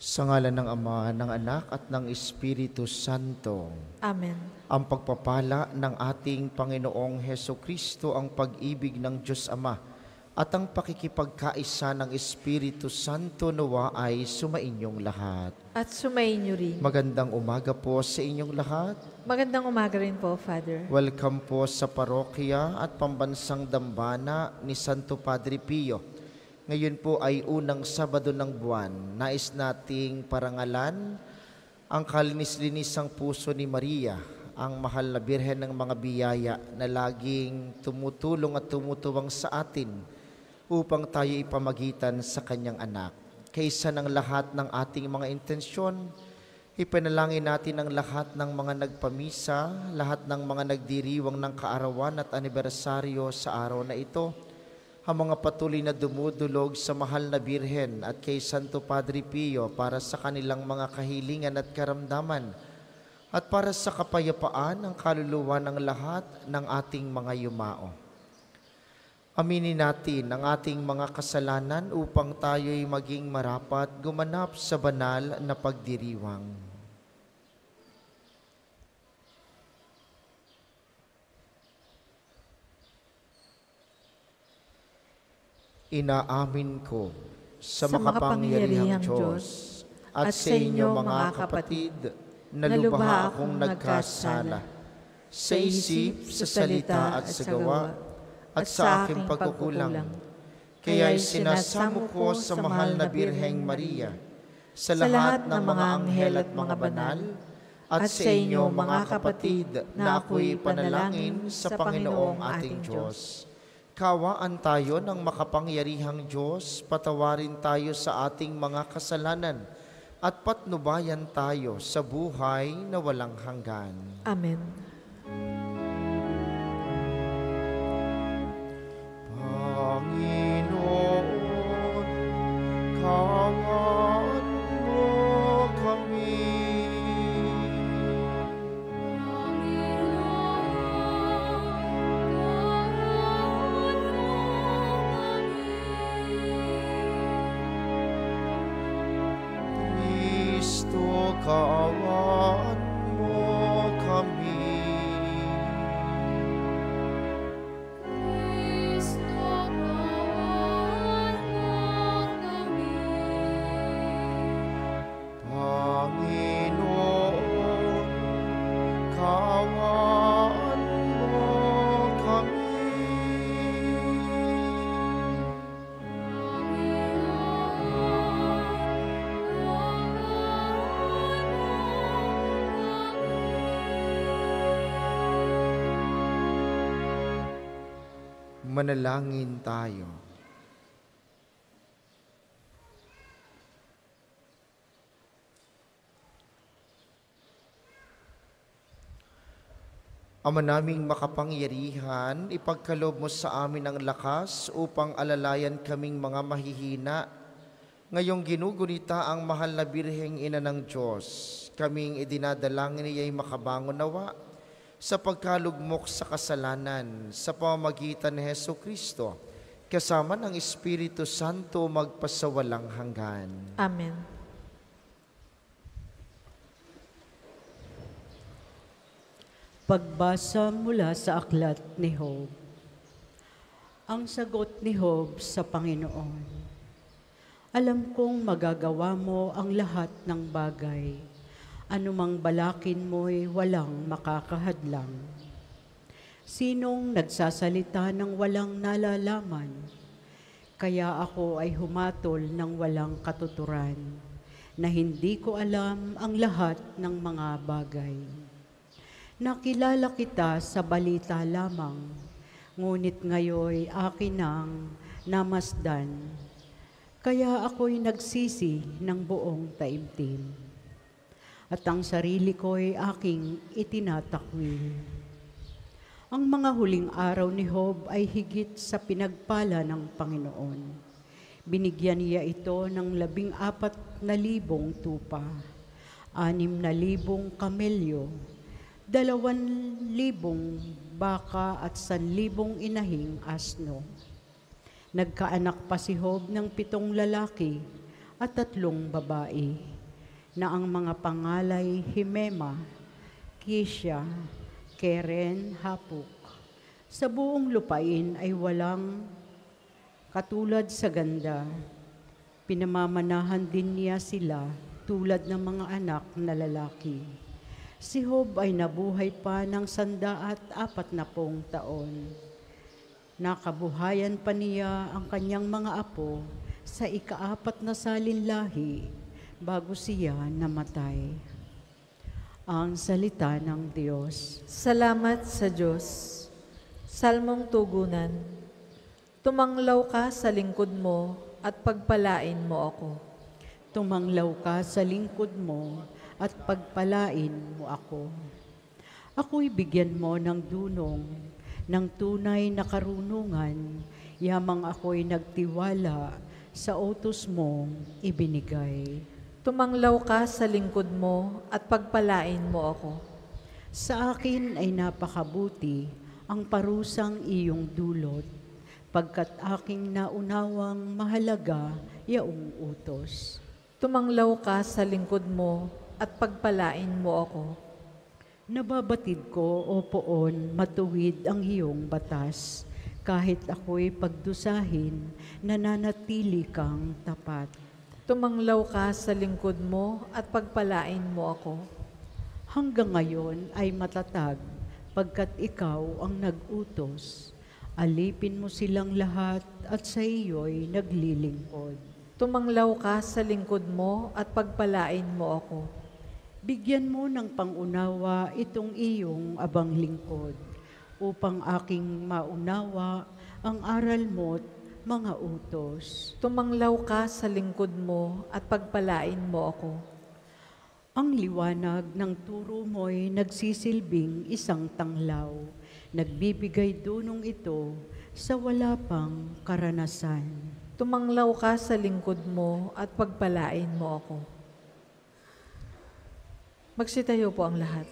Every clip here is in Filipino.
Sa ngalan ng Ama, ng Anak, at ng Espiritu Santo. Amen. Ang pagpapala ng ating Panginoong Hesukristo, ang pag-ibig ng Diyos Ama, at ang pakikipagkaisa ng Espiritu Santo nawa ay sumainyong lahat. At sumainyo rin. Magandang umaga po sa inyong lahat. Magandang umaga rin po, Father. Welcome po sa parokya at pambansang dambana ni Santo Padre Pio. Ngayon po ay unang Sabado ng buwan. Nais nating parangalan ang kalinis-linisang puso ni Maria, ang mahal na Birhen ng mga biyaya na laging tumutulong at tumutuwang sa atin upang tayo ipamagitan sa kanyang anak. Kaysa ng lahat ng ating mga intensyon, ipanalangin natin ang lahat ng mga nagpamisa, lahat ng mga nagdiriwang ng kaarawan at anibersaryo sa araw na ito, ang mga patuloy na dumudulog sa mahal na Birhen at kay Santo Padre Pio para sa kanilang mga kahilingan at karamdaman at para sa kapayapaan ng kaluluwa ng lahat ng ating mga yumao. Aminin natin ang ating mga kasalanan upang tayo'y maging marapat gumanap sa banal na pagdiriwang. Inaamin ko sa makapangyarihang Diyos at sa inyo mga kapatid na lubha akong nagkasala sa isip, sa salita at sa gawa at sa aking pagkukulang. Kaya'y sinasamo ko sa mahal na Birheng Maria, sa lahat ng mga anghel at mga banal, at sa inyo mga kapatid na ako'y panalangin sa Panginoong ating Diyos. Kawaan tayo ng makapangyarihang Diyos, patawarin tayo sa ating mga kasalanan, at patnubayan tayo sa buhay na walang hanggan. Amen. Panginoon, kawaan mo kami. Kaawaan mo kami. Kristo, kaawaan mo kami. Panginoon, kaawaan mo kami. Manalangin tayo. Ama naming makapangyarihan, ipagkaloob mo sa amin ang lakas upang alalayan kaming mga mahihina. Ngayong ginugunita ang mahal na Birheng Ina ng Diyos, kaming idinadalangin niya'y makabangon nawa sa pagkalugmok sa kasalanan sa pamamagitan ni Hesukristo, kasama ng Espiritu Santo magpasawalang hanggan. Amen. Pagbasa mula sa aklat ni Job. Ang sagot ni Job sa Panginoon: Alam kong magagawa mo ang lahat ng bagay. Anumang balakin mo'y walang makakahadlang. Sinong nagsasalita ng walang nalalaman? Kaya ako ay humatol ng walang katuturan, na hindi ko alam ang lahat ng mga bagay. Nakilala kita sa balita lamang, ngunit ngayoy akin ang namasdan. Kaya ako'y nagsisi ng buong taimtim, at ang sarili ko'y aking itinatakwil. Ang mga huling araw ni Job ay higit sa pinagpala ng Panginoon. Binigyan niya ito ng 14,000 tupa, 6,000 kamelyo, 2,000 baka at 1,000 inahing asno. Nagkaanak pa si Job ng 7 lalaki at 3 babae. na ang mga pangalay Himema, Kisya, Keren, Hapuk, sa buong lupain ay walang katulad sa ganda. Pinamamanahan din niya sila tulad ng mga anak na lalaki. Si Job ay nabuhay pa ng 140 taon. Nakabuhayan pa niya ang kanyang mga apo sa ika-4 na salinlahi bago siya namatay. Ang salita ng Diyos. Salamat sa Diyos. Salmong tugunan. Tumanglaw ka sa lingkod mo at pagpalain mo ako. Tumanglaw ka sa lingkod mo at pagpalain mo ako. Ako'y bigyan mo ng dunong, ng tunay na karunungan, yamang ako'y nagtiwala sa utos mong ibinigay. Tumanglaw ka sa lingkod mo at pagpalain mo ako. Sa akin ay napakabuti ang parusang iyong dulot, pagkat aking naunawang mahalaga yaong utos. Tumanglaw ka sa lingkod mo at pagpalain mo ako. Nababatid ko, O Poon, matuwid ang iyong batas. Kahit ako'y pagdusahin, nananatili kang tapat. Tumanglaw ka sa lingkod mo at pagpalain mo ako. Hanggang ngayon ay matatag, pagkat ikaw ang nag-utos. Alipin mo silang lahat at sa iyo'y naglilingkod. Tumanglaw ka sa lingkod mo at pagpalain mo ako. Bigyan mo ng pangunawa itong iyong abang lingkod, upang aking maunawa ang aral mo't mga utos. Tumanglaw ka sa lingkod mo at pagpalain mo ako. Ang liwanag ng turo mo'y nagsisilbing isang tanglaw, nagbibigay dunong ito sa wala pang karanasan. Tumanglaw ka sa lingkod mo at pagpalain mo ako. Magsitayo po ang lahat.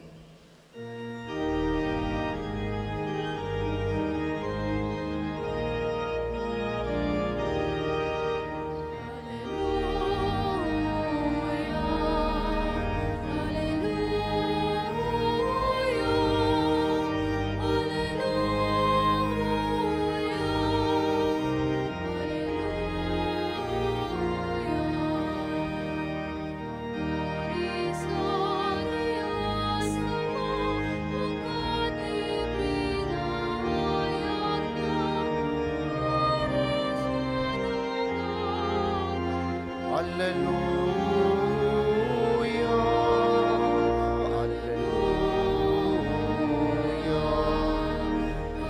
Hallelujah,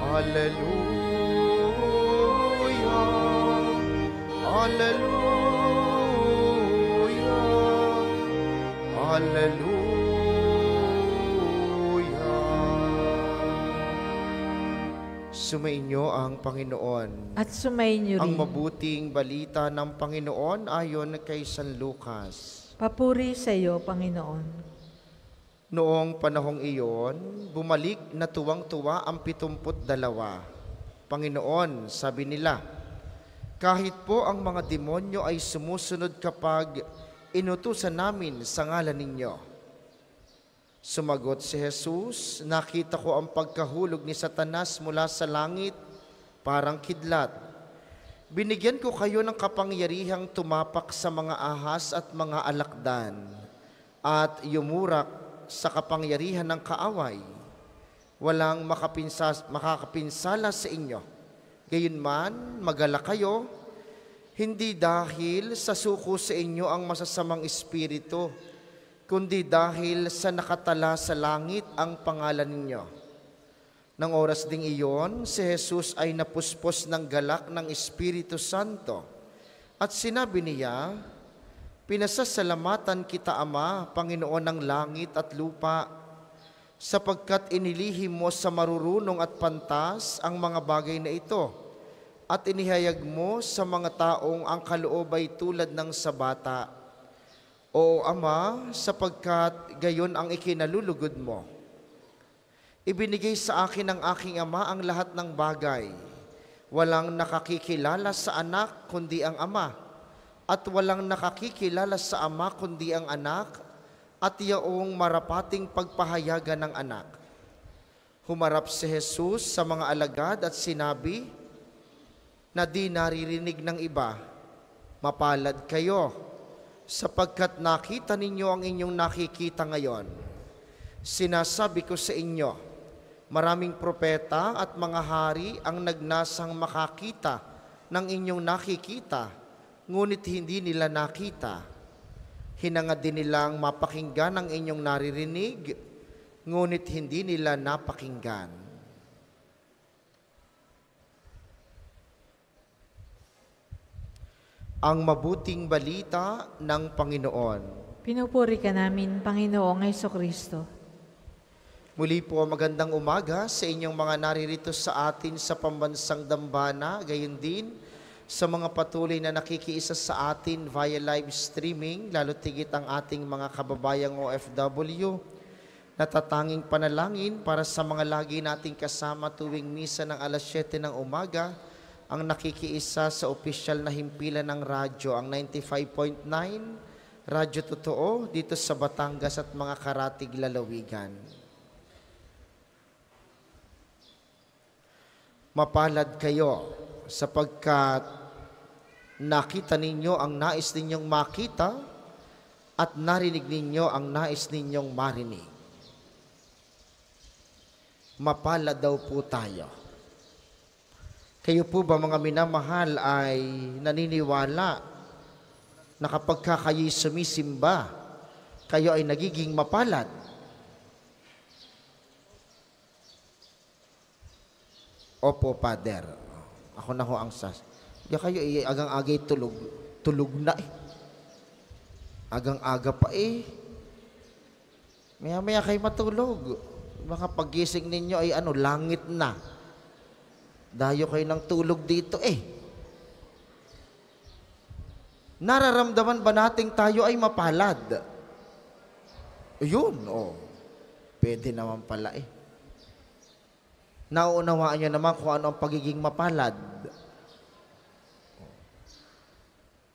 Hallelujah, Hallelujah, Hallelujah. Sumainyo ang Panginoon. At sumainyo Ang rin. mabuting balita ng Panginoon ayon kay San Lucas. Papuri sa iyo, Panginoon. Noong panahong iyon, bumalik na tuwang-tuwa ang 72. Panginoon, sabi nila, kahit po ang mga demonyo ay sumusunod kapag inutusan namin sa ngalan ninyo. Sumagot si Jesus, nakita ko ang pagkahulog ni Satanas mula sa langit, parang kidlat. Binigyan ko kayo ng kapangyarihang tumapak sa mga ahas at mga alakdan at yumurak sa kapangyarihan ng kaaway. Walang makakapinsala sa inyo. Gayunman, magala kayo, hindi dahil sa suko sa inyo ang masasamang espiritu, kundi dahil sa nakatala sa langit ang pangalan ninyo. Nang oras ding iyon, si Jesus ay napuspos ng galak ng Espiritu Santo at sinabi niya, pinasasalamatan kita, Ama, Panginoon ng langit at lupa, sapagkat inilihim mo sa marurunong at pantas ang mga bagay na ito at inihayag mo sa mga taong ang kaloob ay tulad ng sa bata. Oo, Ama, sapagkat gayon ang ikinalulugod mo. Ibinigay sa akin ng aking Ama ang lahat ng bagay. Walang nakakikilala sa anak kundi ang Ama, at walang nakakikilala sa Ama kundi ang anak, at yaong marapating pagpahayagan ng anak. Humarap si Jesus sa mga alagad at sinabi na di naririnig ng iba, "Mapalad kayo, sapagkat nakita ninyo ang inyong nakikita ngayon. Sinasabi ko sa inyo, maraming propeta at mga hari ang nagnasang makakita ng inyong nakikita, ngunit hindi nila nakita. Hinangad din nilang mapakinggan ang inyong naririnig, ngunit hindi nila napakinggan." Ang mabuting balita ng Panginoon. Pinupuri ka namin, Panginoong Hesukristo. Muli po, magandang umaga sa inyong mga naririto sa atin sa pambansang dambana, gayon din sa mga patuloy na nakikiisa sa atin via live streaming, lalo tigit ang ating mga kababayang OFW. Natatanging panalangin para sa mga lagi nating kasama tuwing misa ng alas 7 ng umaga, ang nakikiisa sa opisyal na himpilan ng radyo, ang 95.9, Radyo Totoo, dito sa Batangas at mga karatig lalawigan. Mapalad kayo sapagkat nakita ninyo ang nais ninyong makita at narinig ninyo ang nais ninyong marinig. Mapalad daw po tayo. Kayo po ba mga minamahal ay naniniwala na kapag kayo'y sumisimba, kayo ay nagiging mapalad? Opo, Father. Ako na ho ang sas. Kaya kayo agang-agay tulog. Tulog na eh. Agang-aga pa eh. Maya-maya kayo matulog. Baka pagising ninyo ay langit na. Dayo kayo ng tulog dito eh. Nararamdaman ba nating tayo ay mapalad? Yun, pwede naman pala eh. Nauunawaan nyo naman kung ano ang pagiging mapalad.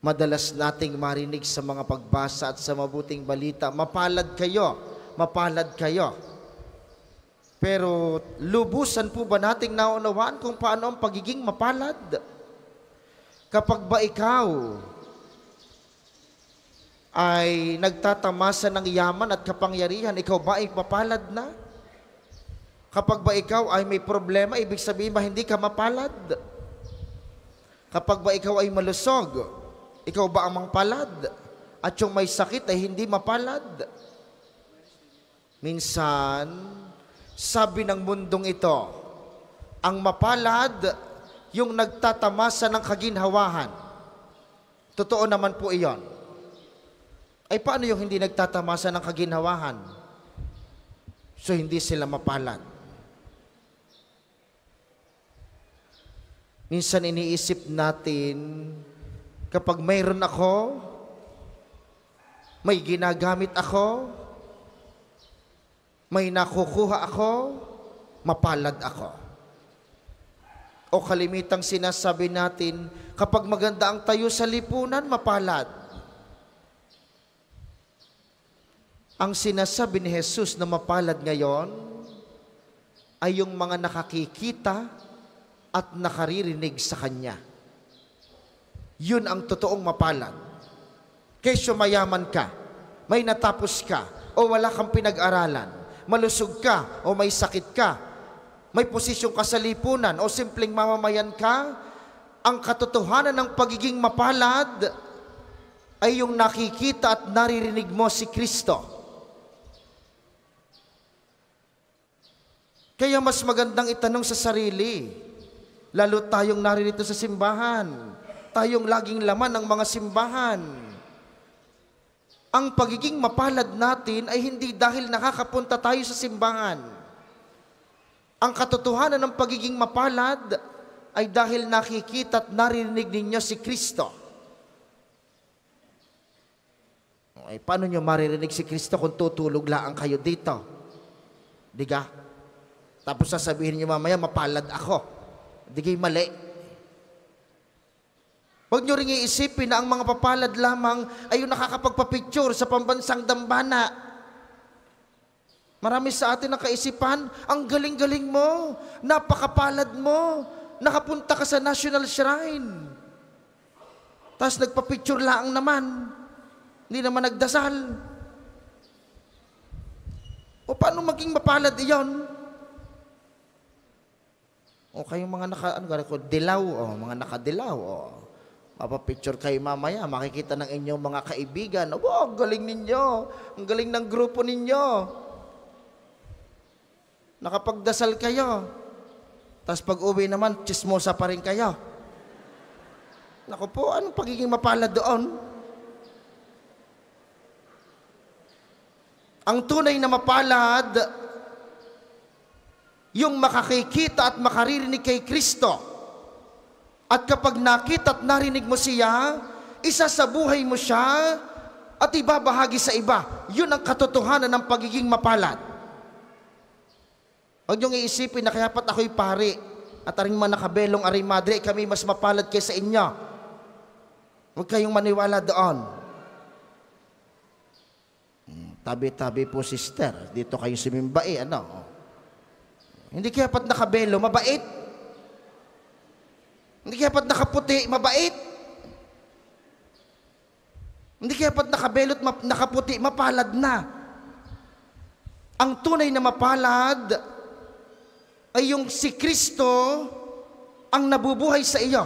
Madalas nating marinig sa mga pagbasa at sa mabuting balita, mapalad kayo, mapalad kayo. Pero lubusan po ba nating naunawaan kung paano ang pagiging mapalad? Kapag ba ikaw ay nagtatamasa ng yaman at kapangyarihan, ikaw ba ay mapalad na? Kapag ba ikaw ay may problema, ibig sabihin ba hindi ka mapalad? Kapag ba ikaw ay malusog, ikaw ba ang mapalad? At yung may sakit ay hindi mapalad? Minsan, sabi ng mundong ito, ang mapalad, yung nagtatamasa ng kaginhawahan. Totoo naman po iyon. Ay paano yung hindi nagtatamasa ng kaginhawahan? So hindi sila mapalad. Minsan iniisip natin, kapag mayroon ako, may ginagamit ako, may nakukuha ako, mapalad ako. O kalimitang sinasabi natin, kapag maganda ang tayo sa lipunan, mapalad. Ang sinasabi ni Jesus na mapalad ngayon ay yung mga nakakikita at nakaririnig sa Kanya. Yun ang totoong mapalad. Kesyo mayaman ka, may natapos ka, o wala kang pinag-aralan, malusog ka o may sakit ka, may posisyon ka sa lipunan o simpleng mamamayan ka, ang katotohanan ng pagiging mapalad ay yung nakikita at naririnig mo si Kristo. Kaya mas magandang itanong sa sarili, lalo tayong naririto sa simbahan, tayong laging laman ng mga simbahan. Ang pagiging mapalad natin ay hindi dahil nakakapunta tayo sa simbahan. Ang katotohanan ng pagiging mapalad ay dahil nakikita at naririnig ninyo si Kristo. Ay, paano nyo maririnig si Kristo kung tutulog lang kayo dito? Diga? Tapos sasabihin nyo mamaya, mapalad ako. Digay mali. Huwag nyo ring iisipin na ang mga papalad lamang ay yung nakakapagpapicture sa pambansang dambana. Marami sa atin ang kaisipan, ang galing-galing mo, napakapalad mo, nakapunta ka sa National Shrine. Tapos nagpa-picture lang naman, hindi naman nagdasal. O paano maging mapalad iyon? O kayong mga dilaw, mga nakadilaw, mapapicture kayo mamaya, makikita ng inyong mga kaibigan, ang galing ninyo, ang galing ng grupo ninyo. Nakapagdasal kayo. Tapos pag uwi naman, chismosa pa rin kayo. Naku po, anong pagiging mapalad doon? Ang tunay na mapalad, yung makakikita at makaririnig kay Kristo. At kapag nakita at narinig mo siya, isa sa buhay mo siya at ibabahagi sa iba. Yun ang katotohanan ng pagiging mapalad. Huwag niyong iisipin na kaya pat ako'y pari at aring mga nakabelong aring madre, kami mas mapalad kaysa inyo. Huwag kayong maniwala doon. Tabi-tabi po, sister. Dito kayo sumimbai, Hindi kaya pat nakabelo, mabait. Hindi kaya pat nakaputi, mabait. Hindi kaya pat nakabelot, nakaputi, mapalad na. Ang tunay na mapalad ay yung si Kristo ang nabubuhay sa iyo.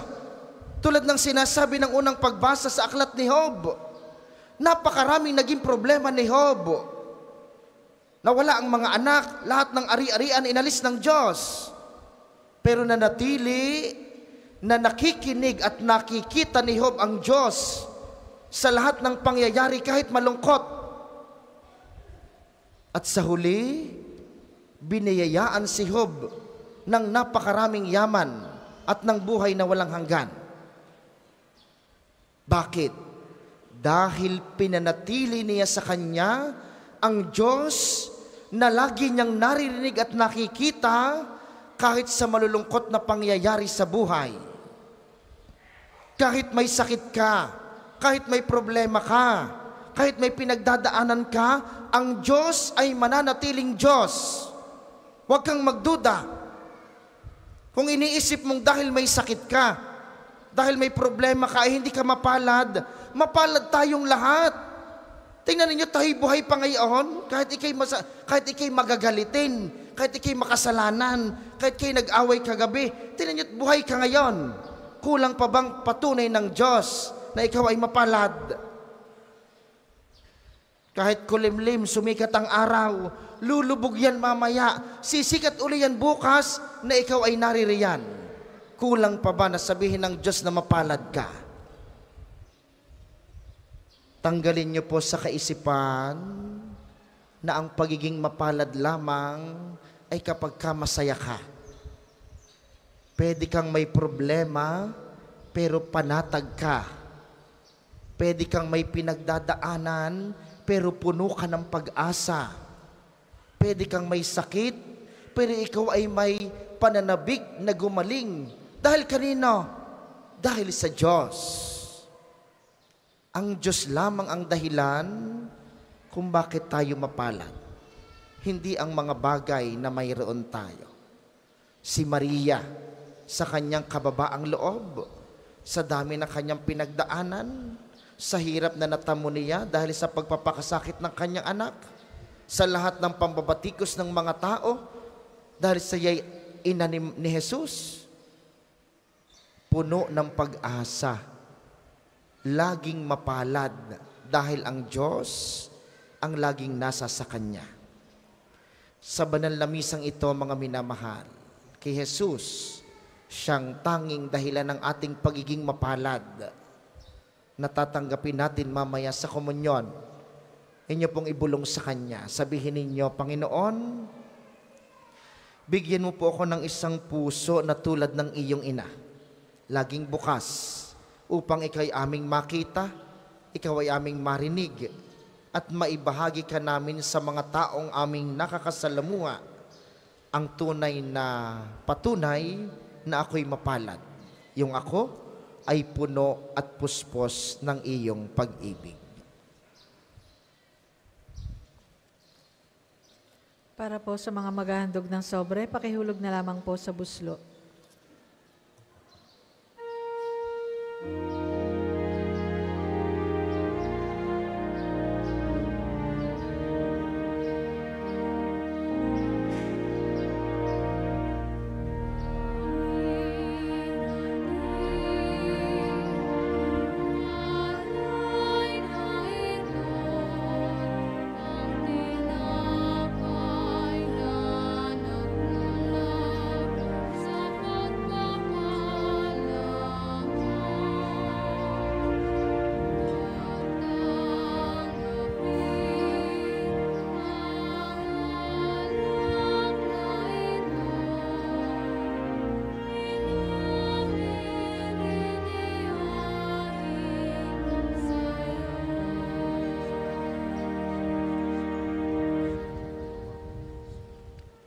Tulad ng sinasabi ng unang pagbasa sa aklat ni Job, napakaraming naging problema ni Job. Nawala ang mga anak, lahat ng ari-arian inalis ng Diyos. Pero nanatili na nakikinig at nakikita ni Job ang Diyos sa lahat ng pangyayari kahit malungkot. At sa huli, biniyayaan si Job ng napakaraming yaman at ng buhay na walang hanggan. Bakit? Dahil pinanatili niya sa kanya ang Diyos na lagi niyang naririnig at nakikita kahit sa malulungkot na pangyayari sa buhay. Kahit may sakit ka, kahit may problema ka, kahit may pinagdadaanan ka, ang Diyos ay mananatiling Diyos. Huwag kang magduda. Kung iniisip mong dahil may sakit ka, dahil may problema ka, ay hindi ka mapalad, mapalad tayong lahat. Tingnan ninyo, tayo buhay pa ngayon, kahit ikay magagalitin, kahit ikay makasalanan, kahit ikay nag-away kagabi, tingnan ninyo, buhay ka ngayon. Kulang pa bang patunay ng Diyos na ikaw ay mapalad? Kahit kulimlim, sumikat ang araw, lulubog yan mamaya, sisikat uli yan bukas na ikaw ay naririyan. Kulang pa ba na sabihin ng Diyos na mapalad ka? Tanggalin niyo po sa kaisipan na ang pagiging mapalad lamang ay kapag ka masaya ka. Pwede kang may problema, pero panatag ka. Pwede kang may pinagdadaanan, pero puno ka ng pag-asa. Pwede kang may sakit, pero ikaw ay may pananabik na gumaling. Dahil kanino? Dahil sa Diyos. Ang Diyos lamang ang dahilan kung bakit tayo mapalad. Hindi ang mga bagay na mayroon tayo. Si Maria, sa kanyang kababaang loob, sa dami ng kanyang pinagdaanan, sa hirap na natamo niya dahil sa pagpapakasakit ng kanyang anak, sa lahat ng pambabatikos ng mga tao, dahil sa iya'y inanim ni Jesus, puno ng pag-asa, laging mapalad dahil ang Diyos ang laging nasa sa Kanya. Sa banal na misang ito, mga minamahal, kay Jesus, siyang tanging dahilan ng ating pagiging mapalad, natatanggapin natin mamaya sa komunyon. Inyo pong ibulong sa Kanya. Sabihin ninyo, Panginoon, bigyan mo po ako ng isang puso na tulad ng iyong ina. Laging bukas upang ikaw ay aming makita, ikaw ay aming marinig, at maibahagi ka namin sa mga taong aming nakakasalamuha ang tunay na patunay na ako'y mapalad. Yung ako ay puno at puspos ng iyong pag-ibig. Para po sa mga maghahandog ng sobre, pakihulog na lamang po sa buslo.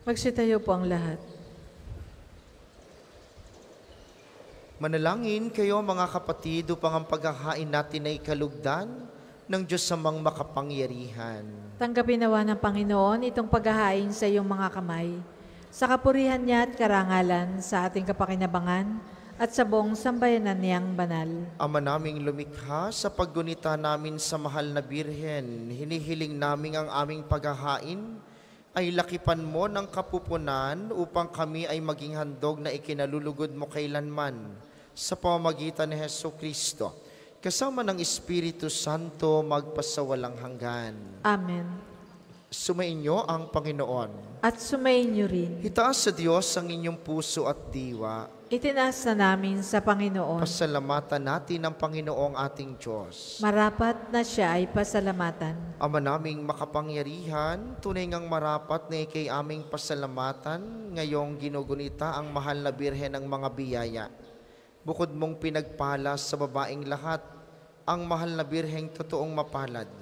Magsitayo po ang lahat. Manalangin kayo mga kapatid upang ang paghahain natin ay kalugdan ng Diyos samang makapangyarihan. Tanggapin nawa ng Panginoon itong paghahain sa iyong mga kamay, sa kapurihan niya at karangalan sa ating kapakinabangan at sa buong sambayanan niyang banal. Ama naming lumikha, sa paggunita namin sa mahal na Birhen, hinihiling namin ang aming paghahain ay lakipan mo ng kapupunan upang kami ay maging handog na ikinalulugod mo kailanman sa pamamagitan ni Jesucristo, kasama ng Espiritu Santo magpasawalang hanggan. Amen. Sumainyo ang Panginoon. At sumayin niyo rin. Itaas sa Diyos ang inyong puso at diwa. Itinaas na namin sa Panginoon. Pasalamatan natin ang Panginoong ating Diyos. Marapat na siya ay pasalamatan. Ama naming makapangyarihan, tunay ngang marapat na ikay aming pasalamatan, ngayong ginugunita ang mahal na Birhen ng mga biyaya. Bukod mong pinagpala sa babaeng lahat, ang mahal na Birheng totoong mapalad,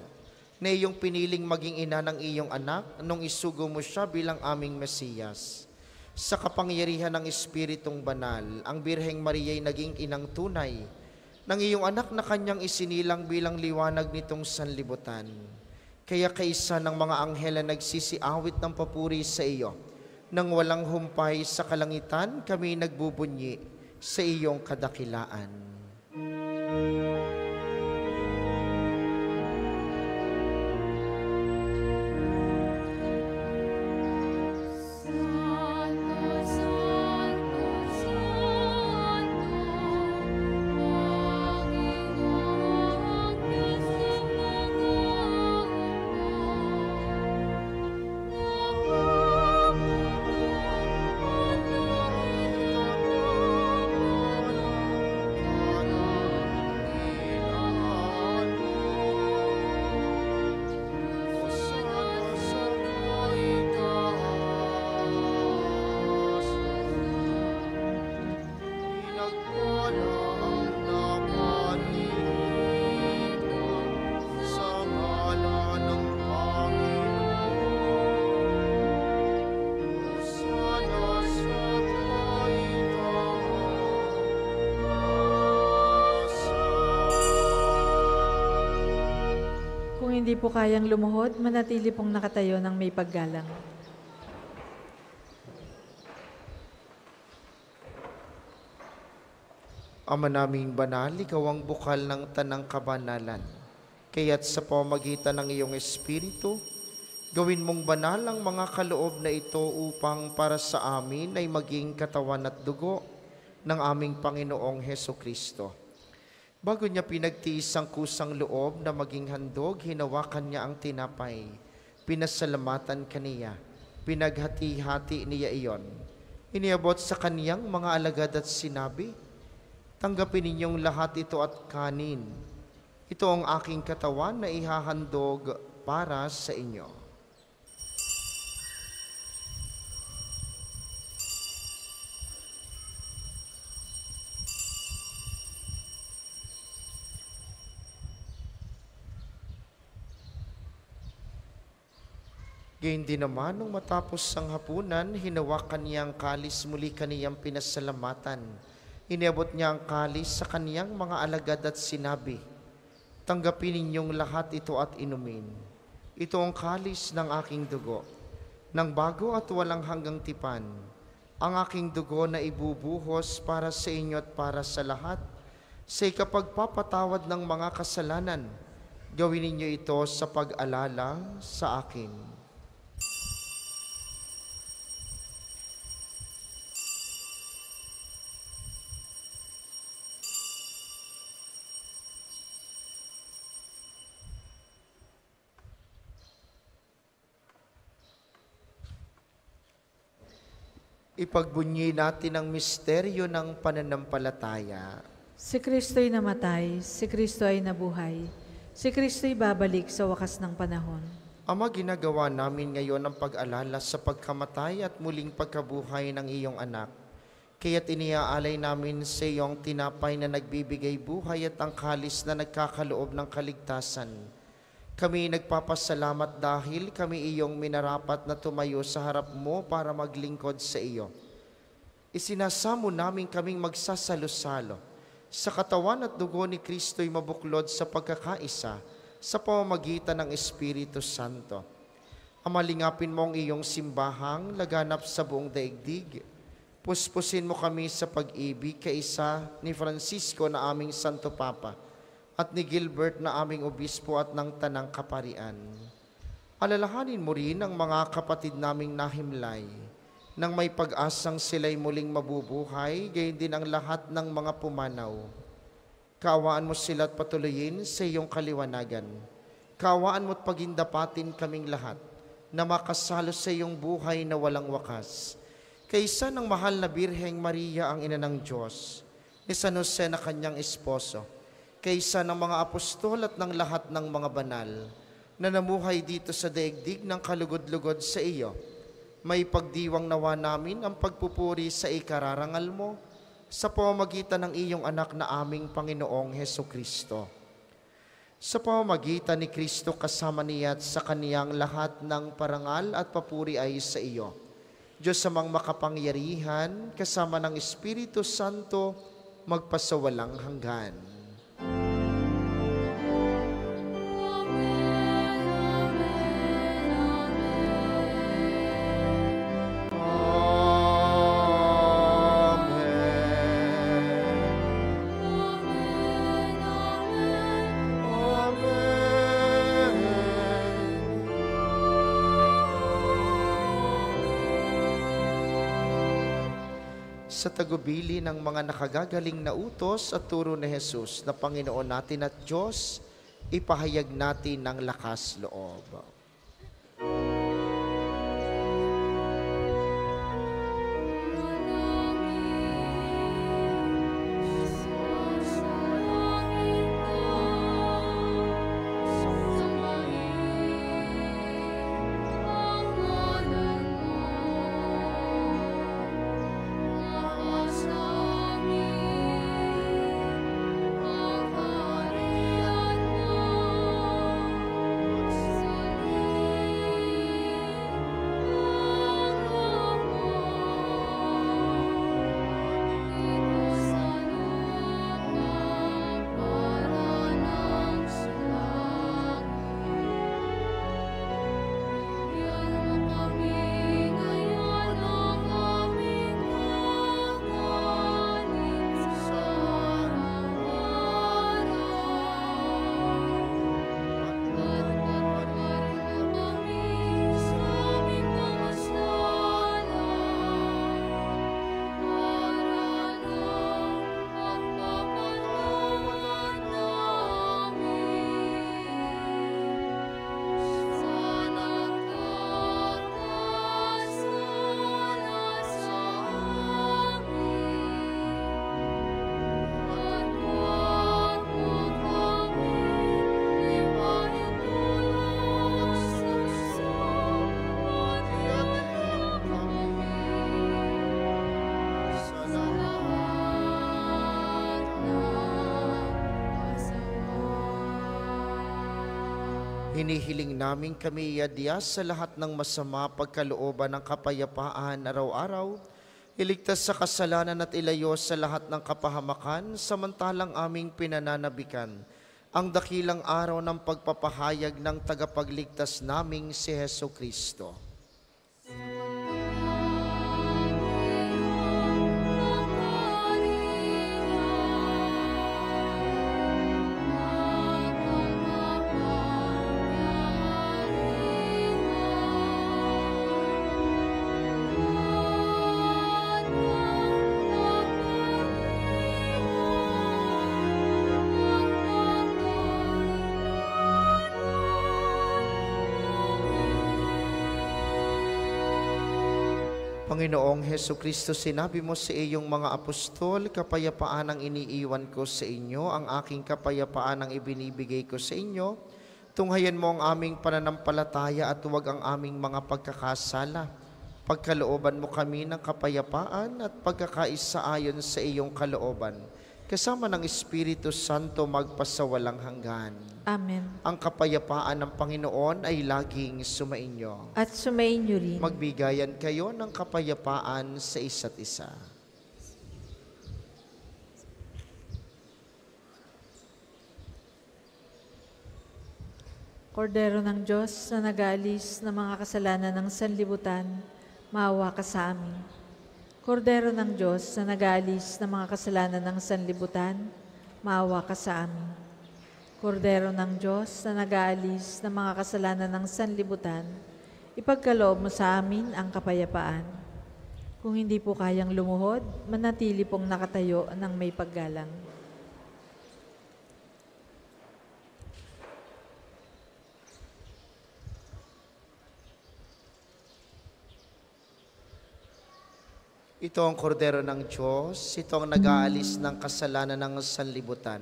na iyong piniling maging ina ng iyong anak nung isugo mo siya bilang aming Mesiyas. Sa kapangyarihan ng Espiritong Banal, ang Birheng Maria'y naging inang tunay ng iyong anak na kanyang isinilang bilang liwanag nitong sanlibutan. Kaya kaisa ng mga anghel na nagsisiawit ng papuri sa iyo, nang walang humpay sa kalangitan, kami nagbubunyi sa iyong kadakilaan. Hindi po kayang lumuhod, manatili pong nakatayo ng may paggalang. Ama naming banal, ikaw ang bukal ng tanang kabanalan. Kaya't sa pamamagitan ng iyong Espiritu, gawin mong banal ang mga kaloob na ito upang para sa amin ay maging katawan at dugo ng aming Panginoong Hesukristo. Bago niya pinagtiis ang kusang loob na maging handog, hinawakan niya ang tinapay. Pinasalamatan kaniya. Pinaghati-hati niya iyon. Iniabot sa kaniyang mga alagad at sinabi, tanggapin ninyong lahat ito at kanin. Ito ang aking katawan na ihahandog para sa inyo. Gayun din naman, nung matapos ang hapunan, hinawakan niya ang kalis, muli kaniyang pinasalamatan. Iniabot niya ang kalis sa kaniyang mga alagad at sinabi, tanggapin ninyong lahat ito at inumin. Ito ang kalis ng aking dugo, ng bago at walang hanggang tipan, ang aking dugo na ibubuhos para sa inyo at para sa lahat, sa ikapagpapatawad ng mga kasalanan. Gawin ninyo ito sa pag-alala sa akin. Ipagbunyi natin ang misteryo ng pananampalataya. Si Kristo'y namatay, si Kristo ay nabuhay, si Kristo'y babalik sa wakas ng panahon. Ama, ginagawa namin ngayon ang pag-alala sa pagkamatay at muling pagkabuhay ng iyong anak. Kaya't iniaalay namin sa iyong tinapay na nagbibigay buhay at ang kalis na nagkakaloob ng kaligtasan. Kami nagpapasalamat dahil kami iyong minarapat na tumayo sa harap mo para maglingkod sa iyo. Isinasamo namin kaming magsasalo-salo sa katawan at dugo ni Kristo'y mabuklod sa pagkakaisa sa pamamagitan ng Espiritu Santo. Amalingapin mo ang iyong simbahang laganap sa buong daigdig. Puspusin mo kami sa pag-ibig kaisa ni Francisco na aming Santo Papa at ni Gilbert na aming obispo at ng Tanang Kaparian. Alalahanin mo rin ang mga kapatid naming nahimlay, nang may pag-asang sila'y muling mabubuhay, gayon din ang lahat ng mga pumanaw. Kaawaan mo sila at patuloyin sa iyong kaliwanagan. Kaawaan mo at pagindapatin kaming lahat, na makasalo sa iyong buhay na walang wakas. Kaysa ng mahal na Birheng Maria ang ina ng Diyos, ni San Jose na kanyang esposo, kaysa ng mga apostol at ng lahat ng mga banal na namuhay dito sa daigdig ng kalugod-lugod sa iyo, may pagdiwang nawa namin ang pagpupuri sa ikararangal mo sa pamamagitan ng iyong anak na aming Panginoong Hesukristo. Sa pamamagitan ni Kristo kasama niya at sa kaniyang lahat ng parangal at papuri ay sa iyo, Diyos amang makapangyarihan, kasama ng Espiritu Santo, magpasawalang hanggan. Sa tagubili ng mga nakagagaling na utos at turo ni Jesus na Panginoon natin at Diyos, ipahayag natin ng lakas loob. Hinihiling namin kami iadya sa lahat ng masama pagkalooban ng kapayapaan araw-araw, iligtas sa kasalanan at ilayo sa lahat ng kapahamakan, samantalang aming pinananabikan ang dakilang araw ng pagpapahayag ng tagapagligtas naming si Hesukristo. Panginoong Heso Kristo, sinabi mo sa iyong mga apostol, kapayapaan ang iniiwan ko sa inyo, ang aking kapayapaan ang ibinibigay ko sa inyo. Tunghayan mo ang aming pananampalataya at huwag ang aming mga pagkakasala. Pagkalooban mo kami ng kapayapaan at pagkakaisa ayon sa iyong kalooban. Kasama ng Espiritu Santo magpasawalang hanggan. Amen. Ang kapayapaan ng Panginoon ay laging sumainyo. At sumainyo rin. Magbigayan kayo ng kapayapaan sa isa't isa. Kordero ng Diyos na nag-aalis ng mga kasalanan ng sanlibutan, maawa ka sa amin. Kordero ng Diyos na nag-aalis ng mga kasalanan ng sanlibutan, maawa ka sa amin. Kordero ng Diyos na nag-aalis ng mga kasalanan ng sanlibutan, ipagkaloob mo sa amin ang kapayapaan. Kung hindi po kayang lumuhod, manatili pong nakatayo ng may paggalang. Ito ang kordero ng Diyos, ito ang nag-aalis ng kasalanan ng sanlibutan.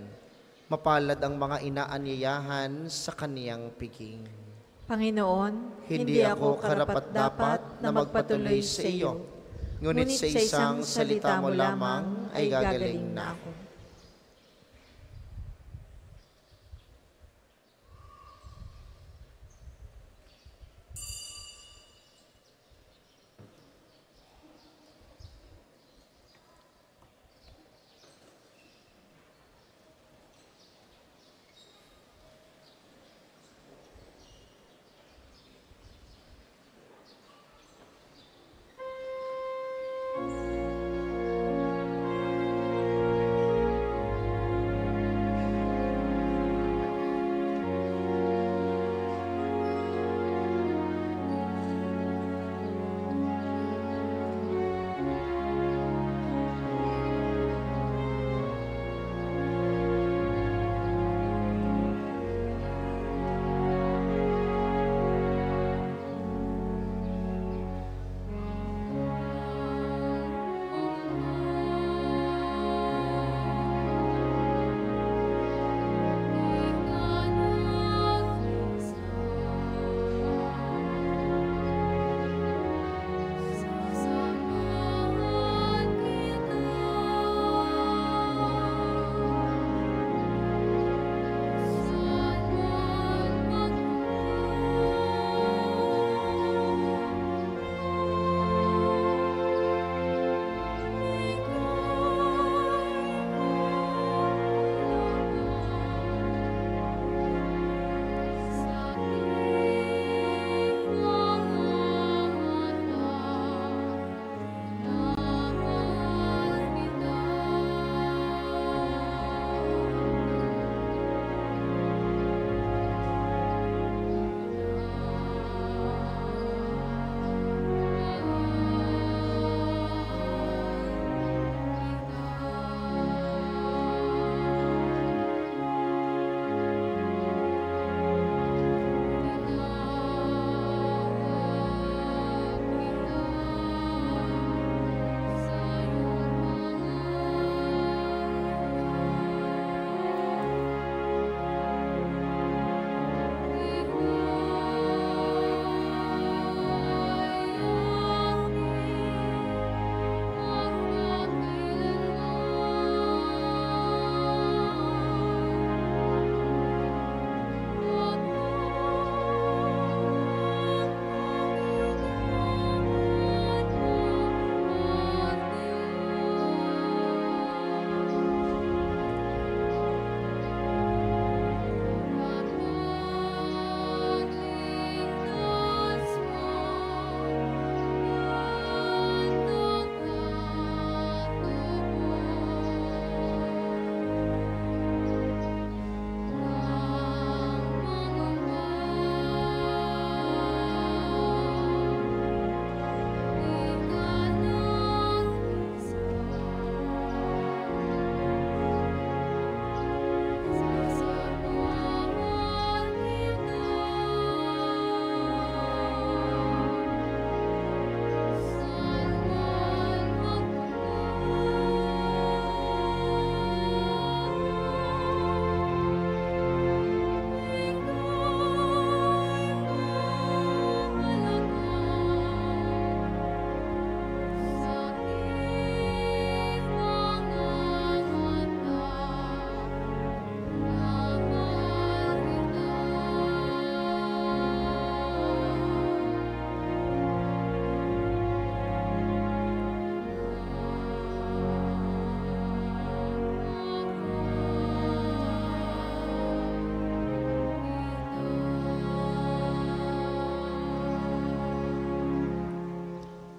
Mapalad ang mga inaanyayahan sa kaniyang piging. Panginoon, Hindi ako karapat-dapat na magpatuloy sa iyo, ngunit sa isang salita mo lamang ay gagaling na ako.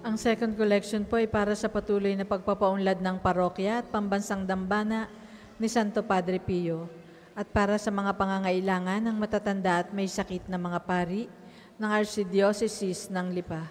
Ang second collection po ay para sa patuloy na pagpapaunlad ng parokya at pambansang dambana ni Santo Padre Pio at para sa mga pangangailangan ng matatanda at may sakit na mga pari ng Archdiocese ng Lipa.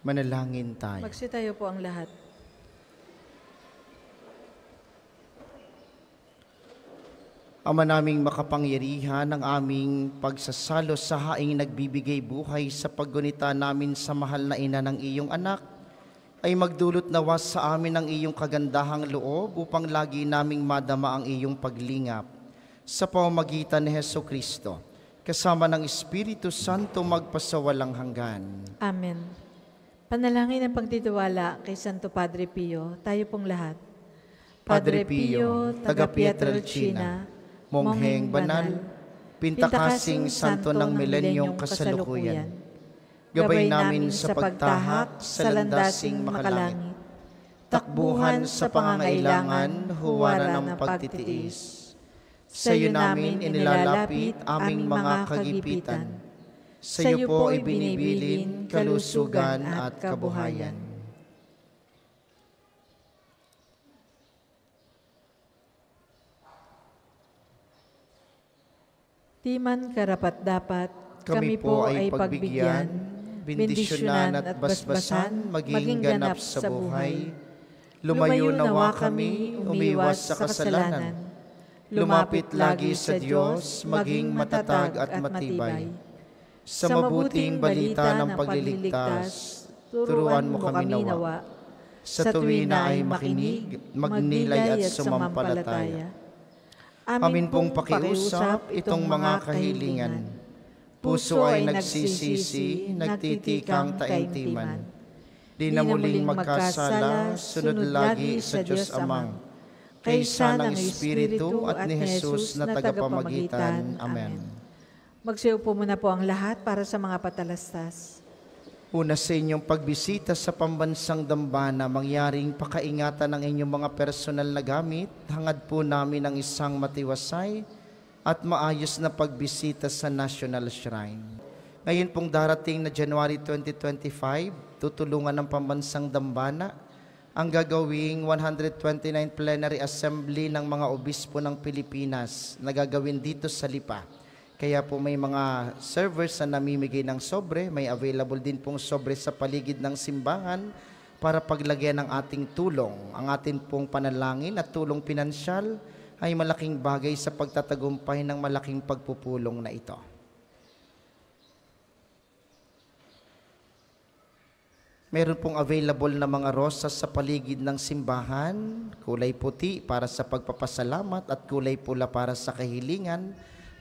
Manalangin tayo. Magsitayo po ang lahat. Ama naming makapangyarihan, ang aming pagsasalo sa haing nagbibigay buhay sa paggunita namin sa mahal na ina ng iyong anak, ay magdulot nawa sa amin ang iyong kagandahang loob upang lagi naming madama ang iyong paglingap sa pamamagitan ni Hesukristo, kasama ng Espiritu Santo magpasawalang hanggan. Amen. Panalangin ang pagtitiwala kay Santo Padre Pio, tayo pong lahat. Padre Pio, taga Pietrelcina, Mongheng Banal, Pintakasing Santo ng Milenyong Kasalukuyan, gabay namin sa pagtahak sa landasing makalangit, takbuhan sa pangangailangan, huwaran ng pagtitiis. Sa iyo namin inilalapit aming mga kagipitan. Sa iyo po ibinibilin kalusugan at kabuhayan. Di man karapat-dapat, kami po ay pagbigyan, bendisyonan at basbasan, maging ganap sa buhay. Lumayo nawa kami, umiwas sa kasalanan. Lumapit lagi sa Diyos, maging matatag at matibay. Sa mabuting balita ng pagliligtas, turuan mo kami nawa. Sa tuwi na ay makinig, magnilay at sumampalataya. Amin pong pakiusap itong mga kahilingan. Puso ay nagsisisi, nagtitikang taimtiman. Di na muling magkasala, sunod lagi sa Diyos Amang, kaysa ng Espiritu at ni Jesus na tagapamagitan. Amen. Magsiupo muna po ang lahat para sa mga patalastas. Una sa inyong pagbisita sa pambansang dambana, mangyaring pakaingatan ng inyong mga personal na gamit, hangad po namin ang isang matiwasay at maayos na pagbisita sa National Shrine. Ngayon pong darating na January 2025, tutulungan ng pambansang dambana ang gagawing 129th Plenary Assembly ng mga obispo ng Pilipinas na gagawin dito sa Lipa. Kaya po may mga servers na namimigay ng sobre, may available din pong sobre sa paligid ng simbahan para paglagyan ng ating tulong. Ang atin pong panalangin at tulong pinansyal ay malaking bagay sa pagtatagumpay ng malaking pagpupulong na ito. Meron pong available na mga rosas sa paligid ng simbahan, kulay puti para sa pagpapasalamat at kulay pula para sa kahilingan.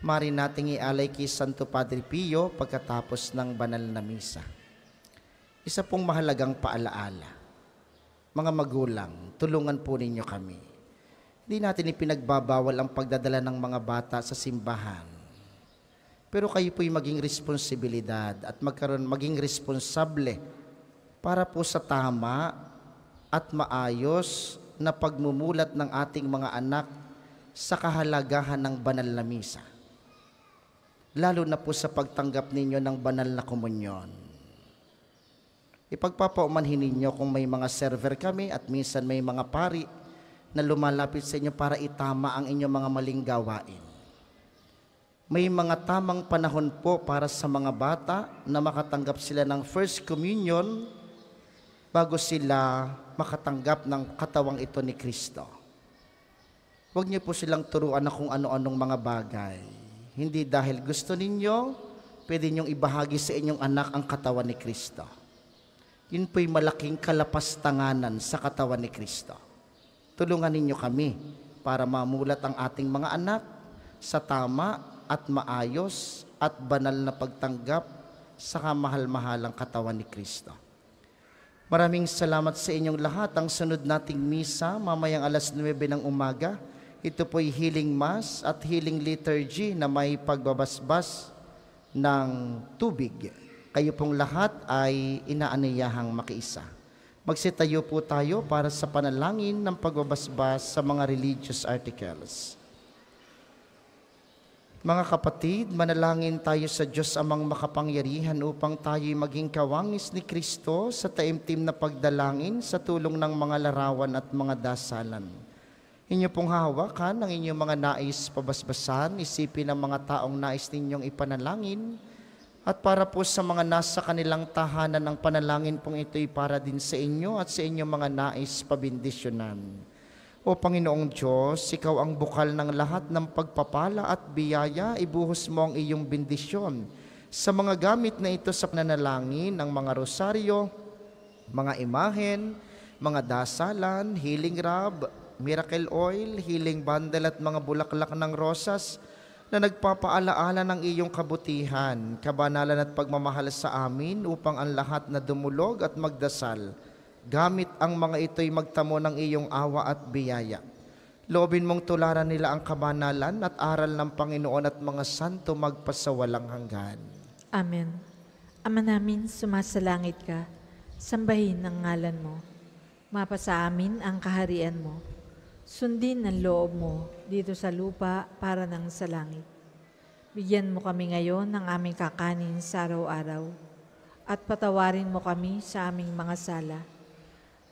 Mari nating ialay kay Santo Padre Pio pagkatapos ng banal na misa. Isa pong mahalagang paalaala. Mga magulang, tulungan po ninyo kami. Hindi natin ipinagbabawal ang pagdadala ng mga bata sa simbahan. Pero kayo po'y maging responsibilidad at maging responsable para po sa tama at maayos na pagmumulat ng ating mga anak sa kahalagahan ng banal na misa. Lalo na po sa pagtanggap ninyo ng banal na komunyon. Ipagpapaumanhin ninyo kung may mga server kami at minsan may mga pari na lumalapit sa inyo para itama ang inyong mga maling gawain. May mga tamang panahon po para sa mga bata na makatanggap sila ng First Communion bago sila makatanggap ng katawang ito ni Kristo. Huwag niyo po silang turuan na kung ano-anong mga bagay. Hindi dahil gusto ninyo, pwede niyong ibahagi sa inyong anak ang katawan ni Kristo. Yun po'y malaking kalapastanganan sa katawan ni Kristo. Tulungan ninyo kami para mamulat ang ating mga anak sa tama at maayos at banal na pagtanggap sa kamahal-mahalang katawan ni Kristo. Maraming salamat sa inyong lahat. Ang sunod nating misa, mamayang alas 9 ng umaga, ito po'y healing mass at healing liturgy na may pagbabasbas ng tubig. Kayo pong lahat ay inaaniyahang makiisa. Magsitayo po tayo para sa panalangin ng pagbabasbas sa mga religious articles. Mga kapatid, manalangin tayo sa Diyos Amang makapangyarihan upang tayo'y maging kawangis ni Kristo sa taimtim na pagdalangin sa tulong ng mga larawan at mga dasalan. Inyo pong hawakan ang inyong mga nais pabasbasan, isipin ang mga taong nais ninyong ipanalangin, at para po sa mga nasa kanilang tahanan ng panalangin pong ito'y para din sa inyo at sa inyong mga nais pabindisyonan. O Panginoong Diyos, Ikaw ang bukal ng lahat ng pagpapala at biyaya, ibuhos mo ang iyong bendisyon sa mga gamit na ito sa pananalangin, ang mga rosaryo, mga imahen, mga dasalan, healing rub, miracle oil, healing bundle at mga bulaklak ng rosas na nagpapaalaala ng iyong kabutihan, kabanalan at pagmamahal sa amin upang ang lahat na dumulog at magdasal, gamit ang mga ito'y magtamo ng iyong awa at biyaya. Loobin mong tularan nila ang kabanalan at aral ng Panginoon at mga santo magpasawalang hanggan. Amen. Ama namin, sumasalangit ka, sambahin ang ngalan mo. Mapasa amin ang kaharian mo. Sundin ang loob mo dito sa lupa para nang sa langit. Bigyan mo kami ngayon ng aming kakanin sa araw-araw at patawarin mo kami sa aming mga sala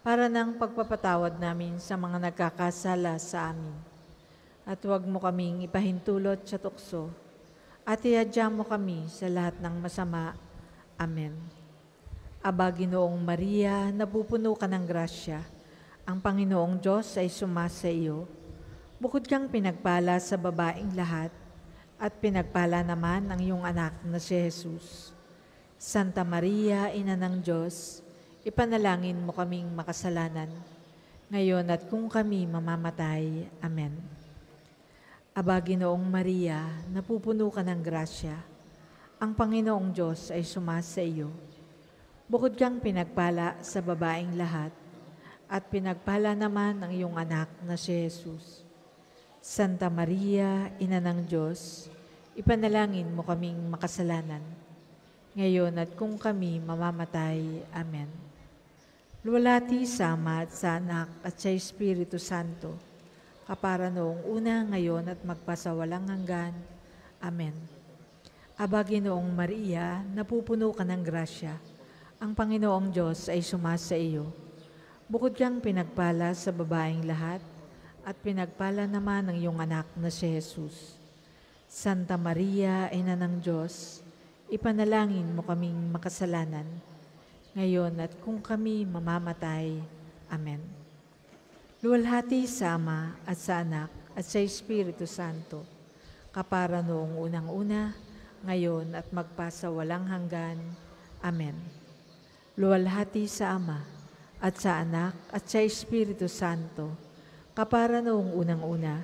para nang pagpapatawad namin sa mga nagkakasala sa amin. At huwag mo kaming ipahintulot sa tukso at iadya mo kami sa lahat ng masama. Amen. Aba, Ginoong Maria, napupuno ka ng grasya. Ang Panginoong Diyos ay sumasa iyo. Bukod kang pinagpala sa babaeng lahat, at pinagpala naman ang iyong anak na si Jesus. Santa Maria, Ina ng Diyos, ipanalangin mo kaming makasalanan, ngayon at kung kami mamamatay. Amen. Aba, Ginoong Maria, napupuno ka ng grasya. Ang Panginoong Diyos ay sumasa iyo. Bukod kang pinagpala sa babaeng lahat, at pinagpala naman ang iyong anak na si Jesus. Santa Maria, Ina ng Diyos, ipanalangin mo kaming makasalanan, ngayon at kung kami mamamatay. Amen. Luwalhati sa Ama at sa Anak at sa Espiritu Santo, kapara noong una, ngayon at magpasawalang hanggan. Amen. Aba, Ginoong Maria, napupuno ka ng grasya. Ang Panginoong Diyos ay sumasa iyo. Bukod kang pinagpala sa babaeng lahat, at pinagpala naman ang iyong anak na si Jesus. Santa Maria, Ina ng Diyos, ipanalangin mo kaming makasalanan, ngayon at kung kami mamamatay. Amen. Luwalhati sa Ama at sa Anak at sa Espiritu Santo, kapara noong unang-una, ngayon at magpasawalang hanggan. Amen. Luwalhati sa Ama at sa Anak at sa Espiritu Santo, kapara noong unang-una,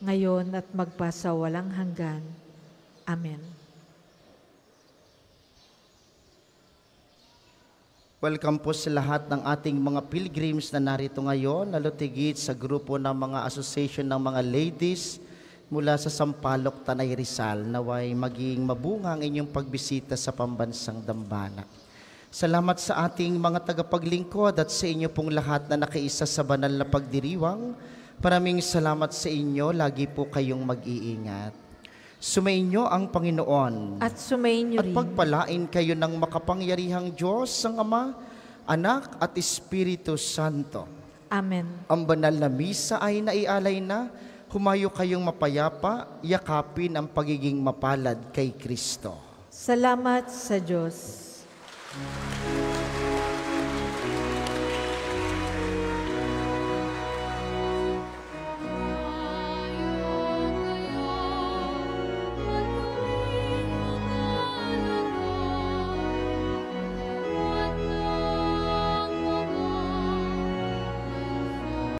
ngayon at magpasawalang hanggan. Amen. Welcome po sa lahat ng ating mga pilgrims na narito ngayon, lalo tigit sa grupo ng mga association ng mga ladies mula sa Sampaloc, Tanay, Rizal, naway maging mabunga ang inyong pagbisita sa pambansang dambana. Salamat sa ating mga tagapaglingkod at sa inyo pong lahat na nakaisa sa banal na pagdiriwang. Maraming salamat sa inyo, lagi po kayong mag-iingat. Sumainyo ang Panginoon. At sumainyo At rin. pagpalain kayo ng makapangyarihang Diyos, ang Ama, Anak at Espiritu Santo. Amen. Ang banal na misa ay naialay na, humayo kayong mapayapa, yakapin ang pagiging mapalad kay Kristo. Salamat sa Diyos.